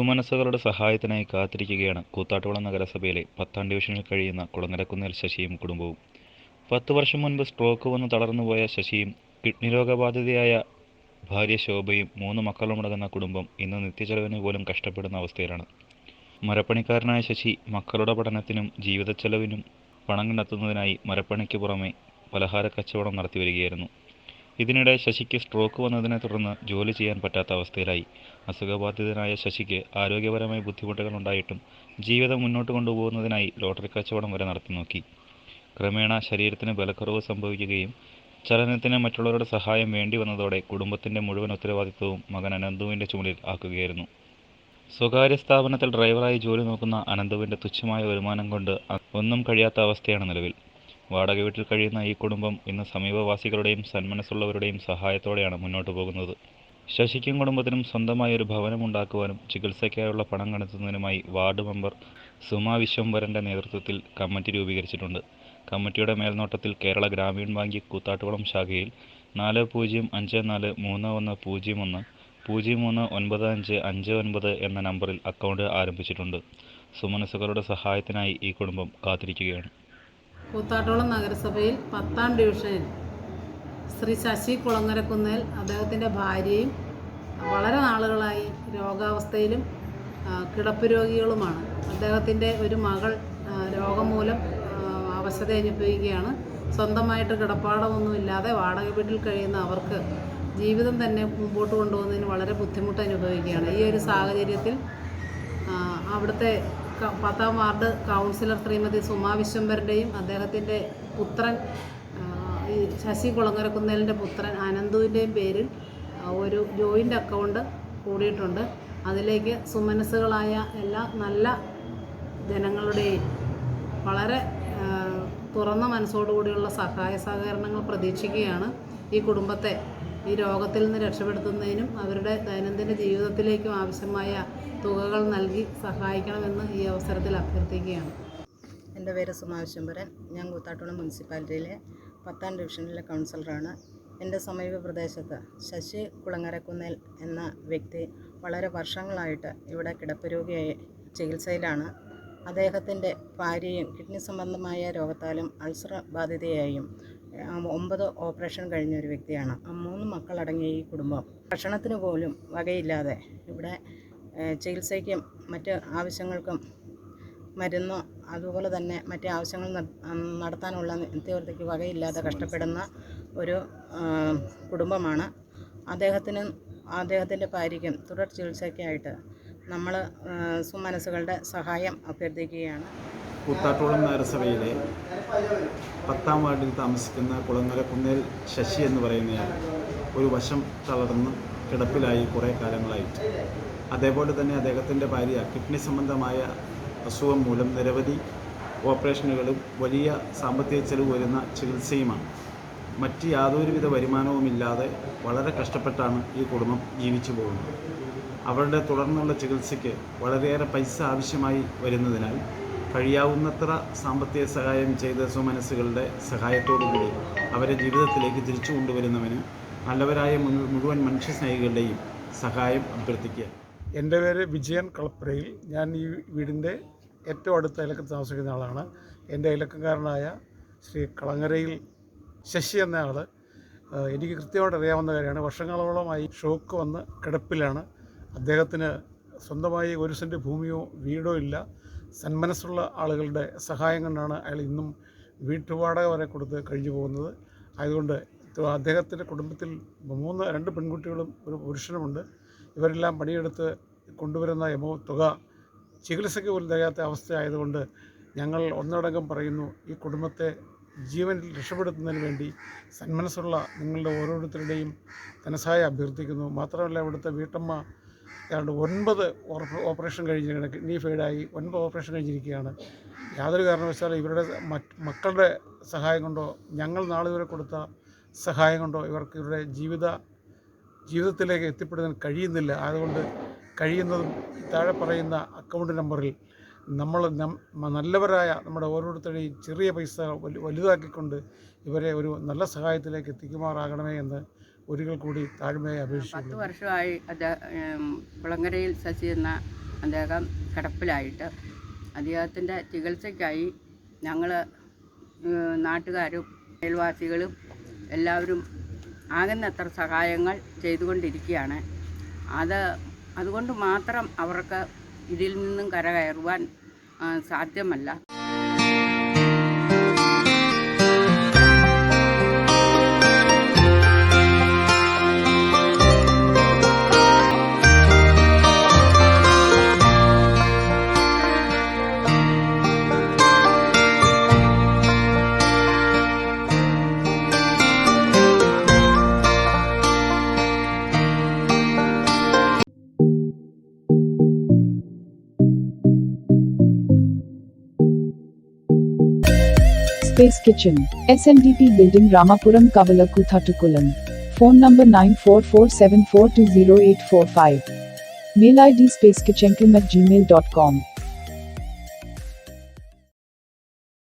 സുമനസ്സുകളുടെ സഹായത്തിനായി കാത്തിരിക്കുകയാണ് കൂത്താട്ടുകുളം നഗരസഭയിലെ 10ാം ഡിവിഷനിൽ കഴിയുന്ന കുളങ്ങരക്കുന്നേൽ ശശിയും കുടുംബവും. 10 വർഷം മുൻപ് സ്ട്രോക്ക് വന്ന് തളർന്നുപോയ ശശിയും കിഡ്നി രോഗബാധിതയായ ഭാര്യ ശോഭയും 3 മക്കളുമടങ്ങുന്ന കുടുംബം ഇന്ന് നിത്യചെലവിന് പോലും കഷ്ടപ്പെടുന്ന അവസ്ഥയിലാണ്. മരപ്പണിക്കാരനായ ശശി മക്കളുടെ പഠനത്തിനും ജീവിതച്ചെലവിനും പണം കണ്ടെത്തുന്നതിനായി മരപ്പണിക്ക് പുറമെ പലഹാര കച്ചവടം നടത്തിവരികയായിരുന്നു. ഇതിനിടെ ശശിക്ക് സ്ട്രോക്ക് വന്നതിനെ തുടർന്ന് ജോലി ചെയ്യാൻ പറ്റാത്ത അവസ്ഥയിലായി. അസുഖബാധിതനായ ശശിക്ക് ആരോഗ്യപരമായ ബുദ്ധിമുട്ടുകൾ ഉണ്ടായിട്ടും ജീവിതം മുന്നോട്ട് കൊണ്ടുപോകുന്നതിനായി ലോട്ടറി കച്ചവടം വരെ നടത്തി നോക്കി. ക്രമേണ ശരീരത്തിന് ബലക്കുറവ് സംഭവിക്കുകയും ചലനത്തിന് മറ്റുള്ളവരുടെ സഹായം വേണ്ടി വന്നതോടെ കുടുംബത്തിൻ്റെ മുഴുവൻ ഉത്തരവാദിത്വവും മകൻ അനന്തുവിൻ്റെ ചുമലിൽ ആക്കുകയായിരുന്നു. സ്വകാര്യ സ്ഥാപനത്തിൽ ഡ്രൈവറായി ജോലി നോക്കുന്ന അനന്തുവിൻ്റെ തുച്ഛമായ വരുമാനം കൊണ്ട് ഒന്നും കഴിയാത്ത അവസ്ഥയാണ് നിലവിൽ. വാടക വീട്ടിൽ കഴിയുന്ന ഈ കുടുംബം ഇന്ന് സമീപവാസികളുടെയും സന്മനസ്സുള്ളവരുടെയും സഹായത്തോടെയാണ് മുന്നോട്ട് പോകുന്നത്. ശശിക്കും കുടുംബത്തിനും സ്വന്തമായി ഒരു ഭവനം ഉണ്ടാക്കുവാനും ചികിത്സയ്ക്കായുള്ള പണം കണ്ടെത്തുന്നതിനുമായി വാർഡ് മെമ്പർ സുമ വിശ്വംഭരൻ്റെ നേതൃത്വത്തിൽ കമ്മിറ്റി രൂപീകരിച്ചിട്ടുണ്ട്. കമ്മിറ്റിയുടെ മേൽനോട്ടത്തിൽ കേരള ഗ്രാമീൺ ബാങ്ക് കൂത്താട്ടുകുളം ശാഖയിൽ 40543101039559 എന്ന നമ്പറിൽ അക്കൗണ്ട് ആരംഭിച്ചിട്ടുണ്ട്. സുമനസ്സുകളുടെ സഹായത്തിനായി ഈ കുടുംബം കാത്തിരിക്കുകയാണ്. കൂത്താട്ടുകുളം നഗരസഭയിൽ 10ാം ഡിവിഷനിൽ ശ്രീ ശശി കുളങ്ങരക്കുന്നേൽ അദ്ദേഹത്തിൻ്റെ ഭാര്യയും വളരെ നാളുകളായി രോഗാവസ്ഥയിലും കിടപ്പ് രോഗികളുമാണ്. അദ്ദേഹത്തിൻ്റെ ഒരു മകൾ രോഗം മൂലം അവശത അനുഭവിക്കുകയാണ്. സ്വന്തമായിട്ട് കിടപ്പാടമൊന്നുമില്ലാതെ വാടക വീട്ടിൽ കഴിയുന്ന അവർക്ക് ജീവിതം തന്നെ മുമ്പോട്ട് കൊണ്ടുപോകുന്നതിന് വളരെ ബുദ്ധിമുട്ട് അനുഭവിക്കുകയാണ്. ഈ ഒരു സാഹചര്യത്തിൽ അവിടുത്തെ 10ാം വാർഡ് കൗൺസിലർ ശ്രീമതി സുമ വിശ്വംഭരൻ്റെയും അദ്ദേഹത്തിൻ്റെ പുത്രൻ ഈ ശശി കുളങ്ങരക്കുന്നേലിൻ്റെ പുത്രൻ അനന്തുവിൻ്റെയും പേരിൽ ഒരു ജോയിൻ്റ് അക്കൗണ്ട് കൂടിയിട്ടുണ്ട്. അതിലേക്ക് സുമനസ്സുകളായ എല്ലാ നല്ല ജനങ്ങളുടെയും വളരെ തുറന്ന മനസ്സോടുകൂടിയുള്ള സഹായ സഹകരണങ്ങൾ പ്രതീക്ഷിക്കുകയാണ്. ഈ കുടുംബത്തെ ഈ രോഗത്തിൽ നിന്ന് രക്ഷപ്പെടുത്തുന്നതിനും അവരുടെ ദൈനംദിന ജീവിതത്തിലേക്കും ആവശ്യമായ തുകകൾ നൽകി സഹായിക്കണമെന്ന് ഈ അവസരത്തിൽ അഭ്യർത്ഥിക്കുകയാണ്. എൻ്റെ പേര് സുമ വിശ്വംഭരൻ. ഞാൻ കൂത്താട്ടുകുളം മുനിസിപ്പാലിറ്റിയിലെ 10ാം ഡിവിഷനിലെ കൗൺസിലറാണ്. എൻ്റെ സമീപ പ്രദേശത്ത് ശശി കുളങ്ങരക്കുന്നേൽ എന്ന വ്യക്തി വളരെ വർഷങ്ങളായിട്ട് ഇവിടെ കിടപ്പ് രോഗിയായി ചികിത്സയിലാണ്. അദ്ദേഹത്തിൻ്റെ ഭാര്യയും കിഡ്നി സംബന്ധമായ രോഗത്താലും അൾസർ ബാധിതയായും 9 ഓപ്പറേഷൻ കഴിഞ്ഞ ഒരു വ്യക്തിയാണ്. 3 മക്കളടങ്ങിയ ഈ കുടുംബം ഭക്ഷണത്തിന് പോലും വകയില്ലാതെ ഇവിടെ ചികിത്സയ്ക്കും മറ്റ് ആവശ്യങ്ങൾക്കും മരുന്നോ അതുപോലെ തന്നെ മറ്റ് ആവശ്യങ്ങൾ നടത്താനുള്ള നിത്യവൃത്തിക്ക് വകയില്ലാതെ കഷ്ടപ്പെടുന്ന ഒരു കുടുംബമാണ്. അദ്ദേഹത്തിനും അദ്ദേഹത്തിൻ്റെ ഭാര്യയ്ക്കും തുടർ ചികിത്സയ്ക്കായിട്ട് നമ്മൾ സുമനസ്സുകളുടെ സഹായം അഭ്യർത്ഥിക്കുകയാണ്. കൂത്താട്ടുകുളം നഗരസഭയിലെ 10ാം വാർഡിൽ താമസിക്കുന്ന കുളങ്ങരക്കുന്നേൽ ശശി എന്ന് പറയുന്നയാൾ ഒരു വശം തളർന്ന് കിടപ്പിലായി കുറേ കാലങ്ങളായിട്ട്. അതേപോലെ തന്നെ അദ്ദേഹത്തിൻ്റെ ഭാര്യ കിഡ്നി സംബന്ധമായ അസുഖം മൂലം നിരവധി ഓപ്പറേഷനുകളും വലിയ സാമ്പത്തിക ചെലവ് വരുന്ന ചികിത്സയുമാണ്. മറ്റ് യാതൊരുവിധ വരുമാനവുമില്ലാതെ വളരെ കഷ്ടപ്പെട്ടാണ് ഈ കുടുംബം ജീവിച്ചു പോകുന്നത്. അവരുടെ തുടർന്നുള്ള ചികിത്സയ്ക്ക് വളരെയേറെ പൈസ ആവശ്യമായി വരുന്നതിനാൽ കഴിയാവുന്നത്ര സാമ്പത്തിക സഹായം ചെയ്ത സുമനസ്സുകളുടെ സഹായത്തോടുകൂടി അവരെ ജീവിതത്തിലേക്ക് തിരിച്ചു കൊണ്ടുവരുന്നവന് നല്ലവരായ മുഴുവൻ മനുഷ്യസ്നേഹികളുടെയും സഹായം അഭ്യർത്ഥിക്കുക. എൻ്റെ പേര് വിജയൻ കളപ്പുരയിൽ. ഞാൻ ഈ വീടിൻ്റെ ഏറ്റവും അടുത്ത അയലക്കത്ത് താമസിക്കുന്ന ആളാണ്. എൻ്റെ അയലക്കാരനായ ശ്രീ കളങ്ങരയിൽ ശശി എന്ന ആൾ എനിക്ക് കൃത്യമായിട്ട് അറിയാവുന്ന കാര്യമാണ്. വർഷങ്ങളോളമായി ഷോക്ക് വന്ന് കിടപ്പിലാണ്. അദ്ദേഹത്തിന് സ്വന്തമായി 1 സെൻറ്റ് ഭൂമിയോ വീടോ ഇല്ല. സന്മനസ്സുള്ള ആളുകളുടെ സഹായം കൊണ്ടാണ് അയാൾ ഇന്നും വീട്ടുവാടക വരെ കൊടുത്ത് കഴിഞ്ഞു പോകുന്നത്. ആയതുകൊണ്ട് അദ്ദേഹത്തിൻ്റെ കുടുംബത്തിൽ 2 പെൺകുട്ടികളും ഒരു പുരുഷനുമുണ്ട്. ഇവരെല്ലാം പണിയെടുത്ത് കൊണ്ടുവരുന്ന തുക ചികിത്സയ്ക്ക് പോലും തികയാത്ത അവസ്ഥയായതുകൊണ്ട് ഞങ്ങൾ ഒന്നടങ്കം പറയുന്നു, ഈ കുടുംബത്തെ ജീവനിൽ രക്ഷപ്പെടുത്തുന്നതിന് വേണ്ടി സന്മനസ്സുള്ള നിങ്ങളുടെ ഓരോരുത്തരുടെയും ധനസഹായം അഭ്യർത്ഥിക്കുന്നു. മാത്രമല്ല ഇവിടുത്തെ വീട്ടമ്മ ഏതാണ്ട് 9 ഓപ്പറേഷൻ കഴിഞ്ഞിരിക്കുകയാണ്. കിഡ്നി ഫെയിലായി 9 ഓപ്പറേഷൻ കഴിഞ്ഞിരിക്കുകയാണ്. യാതൊരു കാരണവശാലും ഇവരുടെ മക്കളുടെ സഹായം കൊണ്ടോ ഞങ്ങൾ നാളെ വരെ കൊടുത്ത സഹായം കൊണ്ടോ ഇവർക്ക് ഇവരുടെ ജീവിതത്തിലേക്ക് എത്തിപ്പെടുന്നതിന് കഴിയുന്നില്ല. അതുകൊണ്ട് കഴിയുന്നതും താഴെ പറയുന്ന അക്കൗണ്ട് നമ്പറിൽ നമ്മൾ നല്ലവരായ നമ്മുടെ ഓരോരുത്തരുടെയും ചെറിയ പൈസ വലുതാക്കിക്കൊണ്ട് ഇവരെ ഒരു നല്ല സഹായത്തിലേക്ക് എത്തിക്കുമാറാകണമേ എന്ന് ഒരിക്കൽ കൂടി താഴ്മയായി അപേക്ഷിക്കുന്നു. 10 വർഷമായി കുളങ്ങരയിൽ ശശി എന്ന അദ്ദേഹം കിടപ്പിലായിട്ട്. അദ്ദേഹത്തിൻ്റെ ചികിത്സയ്ക്കായി ഞങ്ങൾ നാട്ടുകാരും അയൽവാസികളും എല്ലാവരും ആകുന്നത്ര സഹായങ്ങൾ ചെയ്തുകൊണ്ടിരിക്കുകയാണ്. അതുകൊണ്ട് മാത്രം അവർക്ക് ഇതിൽ നിന്നും കരകയറുവാൻ സാധ്യമല്ല. Space Kitchen, SMDP Building, Ramapuram, Kavala, Kuthattukulam. Phone number 9447420845. Mail ID spacekitchenkam@gmail.com.